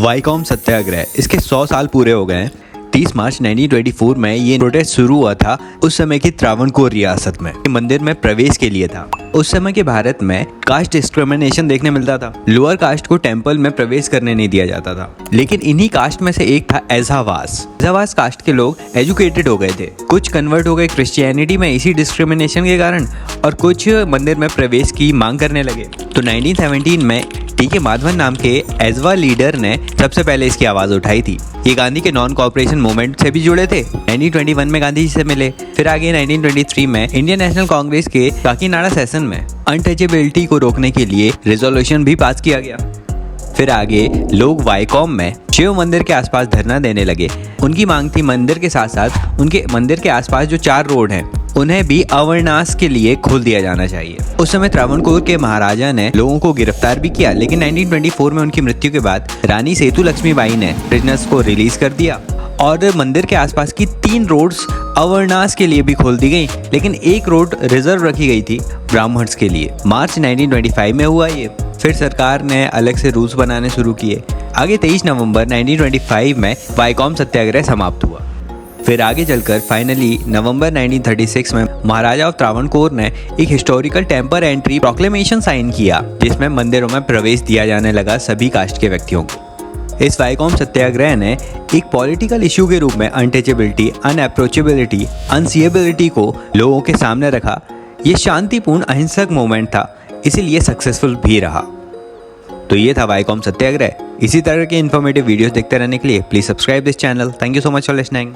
Viacom सत्याग्रह, इसके 100 साल पूरे हो गए हैं। 30 मार्च 1924 में ये प्रोटेस्ट शुरू हुआ था उस समय की त्रावणकोर रियासत में। मंदिर में प्रवेश के लिए था। उस समय के भारत में कास्ट डिस्क्रिमिनेशन देखने मिलता था। लोअर कास्ट को टेंपल में प्रवेश करने नहीं दिया जाता था। लेकिन इन्हीं कास्ट में से एक था एज़ावास कास्ट के लोग एजुकेटेड हो गए थे। कुछ कन्वर्ट हो गए क्रिश्चियनिटी में इसी डिस्क्रिमिनेशन के कारण, और कुछ मंदिर में प्रवेश की मांग करने लगे। तो 1917 में टी.के. माधवन नाम के एज़वा लीडर ने सबसे पहले इसकी आवाज़ उठाई थी। ये गांधी के नॉन कोऑपरेशन मूवमेंट से भी जुड़े थे। 1921 में गांधी जी से मिले। फिर आगे 1923 में इंडियन नेशनल कांग्रेस के काकीनाडा सेशन में अनटचेबिलिटी को रोकने के लिए रेजोल्यूशन भी पास किया गया। फिर आगे लोग वाईकॉम में शिव मंदिर के आसपास धरना देने लगे। उनकी मांग थी मंदिर के साथ साथ उनके मंदिर के आसपास जो 4 रोड हैं उन्हें भी अवर्नाश के लिए खोल दिया जाना चाहिए। उस समय त्रावणकोर के महाराजा ने लोगों को गिरफ्तार भी किया, लेकिन 1924 में उनकी मृत्यु के बाद रानी सेतु लक्ष्मीबाई ने प्रिजनर्स को रिलीज कर दिया और मंदिर के आसपास की 3 रोड्स अवर्नाश के लिए भी खोल दी गई, लेकिन एक रोड रिजर्व रखी गई थी ब्राह्मण्स के लिए। मार्च 1925 में हुआ ये। फिर सरकार ने अलग से रूल्स बनाने शुरू किए। आगे 23 नवंबर 1925 में वाईकॉम सत्याग्रह समाप्त हुआ। फिर आगे चलकर फाइनली नवंबर 1936 में महाराजा ऑफ त्रावणकोर ने एक historical temple entry proclamation sign किया, जिसमें मंदिरों में प्रवेश दिया जाने लगा सभी कास्ट के व्यक्तियों को। इस वाईकॉम सत्याग्रह ने एक पॉलिटिकल इशू के रूप में अनटचेबिलिटी, अनअप्रोचेबिलिटी, अनसीएबिलिटी को लोगों के सामने रखा। ये शांतिपूर्ण अहिंसक मूवमेंट था, इसीलिए सक्सेसफुल भी रहा। तो ये था वाईकॉम सत्याग्रह। इसी तरह के इन्फॉर्मेटिव वीडियोस देखते रहने के लिए please subscribe this channel. Thank you so much for listening.